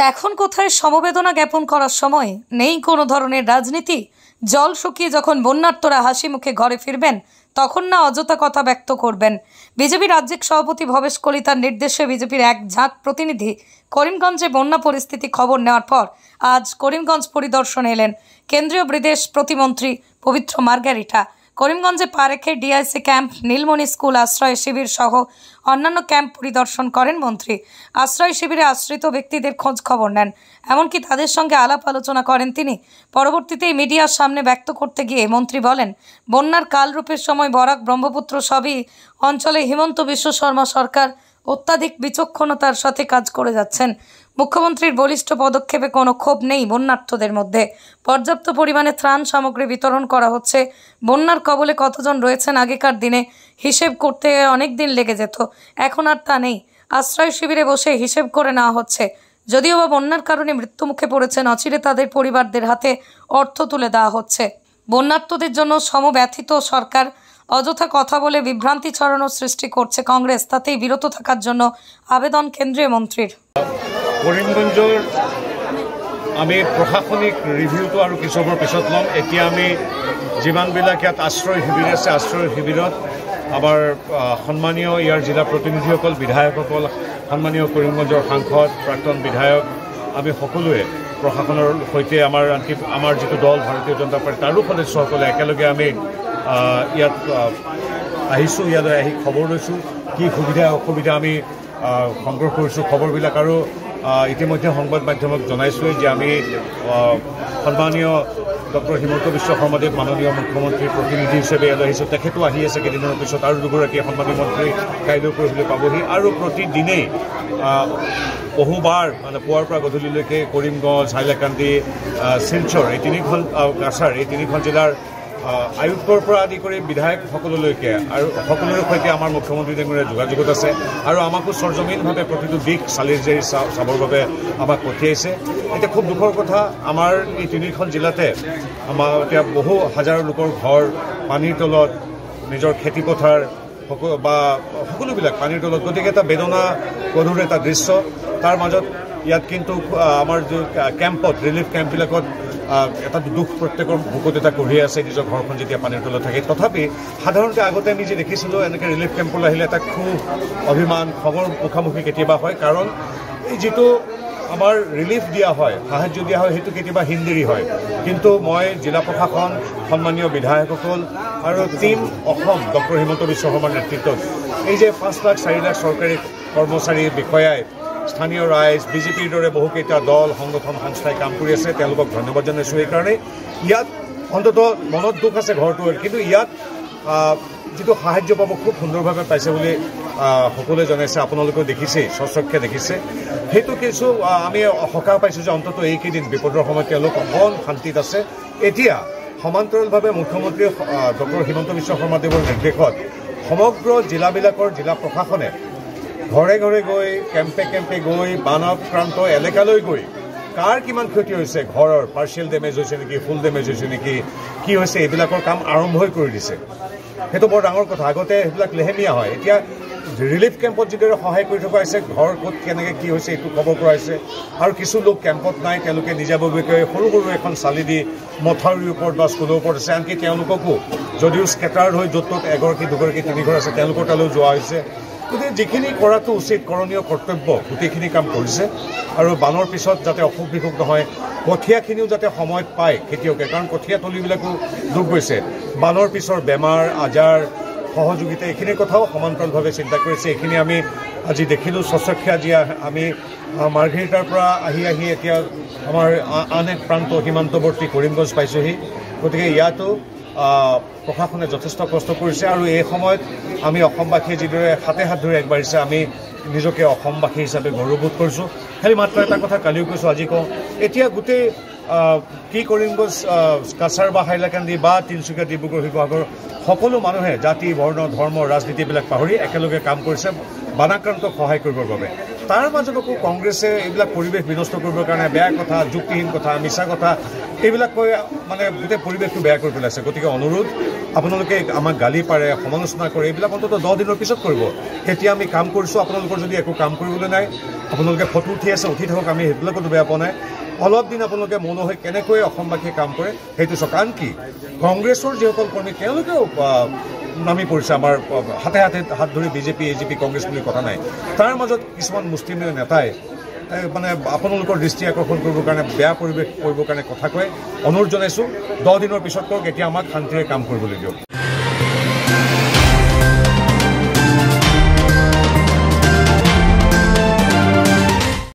এখন কোথায় সমবেদনা জ্ঞাপন করার সময় নেই কোনো ধরনের রাজনীতি। জল শুকিয়ে যখন বন্যার্তরা হাসি মুখে ঘরে ফিরবেন তখন না অযথা কথা ব্যক্ত করবেন। বিজেপি রাজ্যিক সভাপতি ভবেশ কলিতার নির্দেশে বিজেপির এক ঝাঁক প্রতিনিধি করিমগঞ্জে বন্যা পরিস্থিতি খবর নেওয়ার পর আজ করিমগঞ্জ পরিদর্শনে এলেন কেন্দ্রীয় বিদেশ প্রতিমন্ত্রী পবিত্র মার্গারিটা। করিমগঞ্জে পা রেখে ডিআইসি ক্যাম্প, নীলমণি স্কুল আশ্রয় শিবির সহ অন্যান্য ক্যাম্প পরিদর্শন করেন মন্ত্রী। আশ্রয় শিবিরে আশ্রিত ব্যক্তিদের খোঁজ খবর নেন, এমনকি তাদের সঙ্গে আলাপ আলোচনা করেন তিনি। পরবর্তীতে মিডিয়ার সামনে ব্যক্ত করতে গিয়ে মন্ত্রী বলেন, বন্যার কালরূপের সময় বরাক, ব্রহ্মপুত্র সবই অঞ্চলে হিমন্ত বিশ্ব শর্মা সরকার অত্যাধিক বিচক্ষণতার সাথে কাজ করে যাচ্ছেন। মুখ্যমন্ত্রীর বলিষ্ঠ পদক্ষেপে কোনো ক্ষোভ নেই বন্যার্তদের মধ্যে। পর্যাপ্ত পরিমাণে ত্রাণ সামগ্রী বিতরণ করা হচ্ছে। বন্যার কবলে কতজন রয়েছেন আগেকার দিনে হিসেব করতে অনেক দিন লেগে যেত, এখন আর তা নেই। আশ্রয় শিবিরে বসে হিসেব করে নেওয়া হচ্ছে। যদিও বা বন্যার কারণে মৃত্যুমুখে পড়েছেন, অচিরে তাদের পরিবারদের হাতে অর্থ তুলে দেওয়া হচ্ছে। বন্যার্তদের জন্য সমব্যথিত সরকার। অযথা কথা বলে বিভ্রান্তি ছড়ানোর সৃষ্টি করছে কংগ্রেস, তাতেই বিরত থাকার জন্য আবেদন কেন্দ্রীয় মন্ত্রীর। কৰিমগঞ্জৰ আমি প্ৰশাসনিক ৰিভিউটো আৰু কিছুবৰ পিছত ল'ম। এতিয়া আমি যিমানবিলাক ইয়াত আশ্ৰয় শিবিৰ আছে, আশ্ৰয় শিবিৰত আমাৰ সন্মানীয় ইয়াৰ জিলা প্ৰতিনিধিসকল, বিধায়কসকল, সন্মানীয় কৰিমগঞ্জৰ সাংসদ, প্ৰাক্তন বিধায়ক, আমি সকলোৱে প্ৰশাসনৰ সৈতে আনকি আমাৰ যিটো দল ভাৰতীয় জনতা পাৰ্টি তাৰো সদস্যসকলে একেলগে আমি ইয়াত আহিছোঁ। ইয়ালৈ আহি খবৰ লৈছোঁ, কি সুবিধা অসুবিধা আমি সংগ্ৰহ কৰিছোঁ খবৰবিলাক, আৰু ইতিমধ্যে সংবাদ মাধ্যমক জনাইছোঁৱেই যে আমি সন্মানীয় ডক্টৰ হিমন্ত বিশ্ব শৰ্মাদেৱ মাননীয় মুখ্যমন্ত্ৰীৰ প্ৰতিনিধি হিচাপে ইয়ালৈ আহিছোঁ। তেখেতো আহি আছে কেইদিনৰ পিছত, আৰু দুগৰাকী সন্মানীয় মন্ত্ৰী কাইলৈ পৰহিলৈ পাবহি। আৰু প্ৰতিদিনেই বহুবাৰ পুৱাৰ পৰা গধূলিলৈকে কৰিমগঞ্জ, হাইলাকান্দি, শিলচৰ এই তিনিখন কাছাৰ এই তিনিখন জিলাৰ আয়ুক্তৰ পৰা আদি কৰি বিধায়কসকললৈকে আৰু সকলোৰে সৈতে আমাৰ মুখ্যমন্ত্ৰী ডাঙৰীয়া যোগাযোগত আছে, আৰু আমাকো সৰজমিনভাৱে প্ৰতিটো দিশ চালি জাৰি চাবৰ বাবে আমাক পঠিয়াইছে। এতিয়া খুব দুখৰ কথা, আমাৰ এই তিনিখন জিলাতে আমাৰ এতিয়া বহু হাজাৰ লোকৰ ঘৰ পানীৰ তলত, নিজৰ খেতিপথাৰ বা সকলোবিলাক পানীৰ তলত। গতিকে এটা বেদনা গধুৰ এটা দৃশ্য। তাৰ মাজত ইয়াত কিন্তু আমাৰ যি কেম্পত, ৰিলিফ কেম্পবিলাকত এটা দুখ প্ৰত্যেকৰ বুকুত এটা কঢ়িয়াই আছে নিজৰ ঘৰখন যেতিয়া পানীৰ তলত থাকে। তথাপি সাধাৰণতে আগতে আমি যে দেখিছিলোঁ এনেকৈ ৰিলিফ কেম্পলৈ আহিলে এটা খুব অভিমান, খবৰ মুখামুখি কেতিয়াবা হয়, কাৰণ এই যিটো আমাৰ ৰিলিফ দিয়া হয়, সাহায্য দিয়া হয়, সেইটো কেতিয়াবা হিন্দিৰি হয়। কিন্তু মই জিলা প্ৰশাসন, সন্মানীয় বিধায়কসকল আৰু টীম অসম ডক্টৰ হিমন্ত বিশ্ব শৰ্মাৰ নেতৃত্বত এই যে 5 লাখ 4 লাখ চৰকাৰী কৰ্মচাৰী, বিষয়াই, স্থানীয় ৰাইজ, বিজেপিৰ দৰে বহুকেইটা দল, সংগঠন, সংস্থাই কাম কৰি আছে, তেওঁলোকক ধন্যবাদ জনাইছোঁ। সেইকাৰণে ইয়াত অন্ততঃ মনত দুখ আছে ঘৰটোৰ, কিন্তু ইয়াত যিটো সাহায্য পাব খুব সুন্দৰভাৱে পাইছে বুলি সকলোৱে জনাইছে। আপোনালোকেও দেখিছে, স্বচক্ষে দেখিছে। সেইটো কিছু আমি সকাহ পাইছোঁ যে অন্ততঃ এইকেইদিন বিপদৰ সময়ত তেওঁলোক অকণ শান্তিত আছে। এতিয়া সমান্তৰালভাৱে মুখ্যমন্ত্ৰী ডক্টৰ হিমন্ত বিশ্ব শৰ্মাদেৱৰ নিৰ্দেশত সমগ্ৰ জিলাবিলাকৰ জিলা প্ৰশাসনে ঘৰে ঘৰে গৈ, কেম্পে কেম্পে গৈ, বানআক্ৰান্ত এলেকালৈ গৈ কাৰ কিমান ক্ষতি হৈছে, ঘৰৰ পাৰ্চিয়েল ডেমেজ হৈছে নেকি, ফুল ডেমেজ হৈছে নেকি, কি হৈছে, এইবিলাকৰ কাম আৰম্ভই কৰি দিছে। সেইটো বৰ ডাঙৰ কথা। আগতে সেইবিলাক লেহেমীয়া হয়, এতিয়া ৰিলিফ কেম্পত যিদৰে সহায় কৰি থকা হৈছে, ঘৰ ক'ত কেনেকৈ কি হৈছে এইটো খবৰ কৰা হৈছে। আৰু কিছু লোক কেম্পত নাই, তেওঁলোকে নিজাববীয়াকৈ সৰু সৰু এখন চালি দি মথাউৰিৰ ওপৰত বা স্কুলৰ ওপৰত আছে। আনকি তেওঁলোককো যদিও স্কেটাৰ্ড হৈ য'ত ত'ত এগৰাকী, দুগৰাকী, তিনিঘৰ আছে, তেওঁলোকৰ তালৈও যোৱা হৈছে। গতিকে যিখিনি কৰাটো উচিত, কৰণীয় কৰ্তব্য, গোটেইখিনি কাম কৰিছে। আৰু বানৰ পিছত যাতে অসুখ বিসুখ নহয়, কঠীয়াখিনিও যাতে সময়ত পায় খেতিয়কে, কাৰণ কঠীয়াতলীবিলাকো ডুব গৈছে। বানৰ পিছৰ বেমাৰ আজাৰ, সহযোগিতা, এইখিনিৰ কথাও সমান্তৰালভাৱে চিন্তা কৰিছে। এইখিনি আমি আজি দেখিলোঁ স্বচক্ষে। আজি আমি মাৰ্ঘেৰিটাৰ পৰা আহি এতিয়া আমাৰ আন এক প্ৰান্ত সীমান্তৱৰ্তী কৰিমগঞ্জ পাইছোঁহি। গতিকে ইয়াতো প্ৰশাসনে যথেষ্ট কষ্ট কৰিছে, আৰু এই সময়ত আমি অসমবাসীয়ে যিদৰে হাতে হাত ধৰি আগবাঢ়িছে, আমি নিজকে অসমবাসী হিচাপে গৌৰৱবোধ কৰিছোঁ। খালি মাত্ৰ এটা কথা কালিও কৈছোঁ, আজি কওঁ, এতিয়া গোটেই কি কৰিমগঞ্জ, কাছাৰ বা হাইলাকান্দি বা তিনিচুকীয়া, ডিব্ৰুগড়, শিৱসাগৰ সকলো মানুহে জাতি, বৰ্ণ, ধৰ্ম, ৰাজনীতিবিলাক পাহৰি একেলগে কাম কৰিছে বানাক্ৰান্তক সহায় কৰিবৰ বাবে। তাৰ মাজত আকৌ কংগ্ৰেছে এইবিলাক পৰিৱেশ বিনষ্ট কৰিবৰ কাৰণে বেয়া কথা, যুক্তিহীন কথা, মিছা কথা এইবিলাক কৈ মানে গোটেই পৰিৱেশটো বেয়া কৰি পেলাইছে। গতিকে অনুৰোধ, আপোনালোকে আমাক গালি পাৰে, সমালোচনা কৰে, এইবিলাক অন্ততঃ 10 দিনৰ পিছত কৰিব। এতিয়া আমি কাম কৰিছোঁ, আপোনালোকৰ যদি একো কাম কৰিবলৈ নাই, আপোনালোকে ফটো উঠি আছে, উঠি থাকক, আমি সেইবিলাকতো বেয়া পোৱা নাই। অলপ দিন আপোনালোকে মন হৈ কেনেকৈ অসমবাসীয়ে কাম কৰে সেইটো চাওক। কাৰণ কি কংগ্ৰেছৰ যিসকল কৰ্মী তেওঁলোকেও নামি পৰিছে, আমাৰ হাতে হাতে হাত ধৰি বিজেপি, এজিপি, কংগ্ৰেছ বুলি কথা নাই। তাৰ মাজত কিছুমান মুষ্টিমেয় নেতাই মানে আপোনালোকৰ দৃষ্টি আকৰ্ষণ কৰিবৰ কাৰণে, বেয়া পৰিৱেশ কৰিবৰ কাৰণে কথা কয়। অনুৰোধ জনাইছোঁ, 10 দিনৰ পিছত কওক, এতিয়া আমাক শান্তিৰে কাম কৰিবলৈ দিয়ক।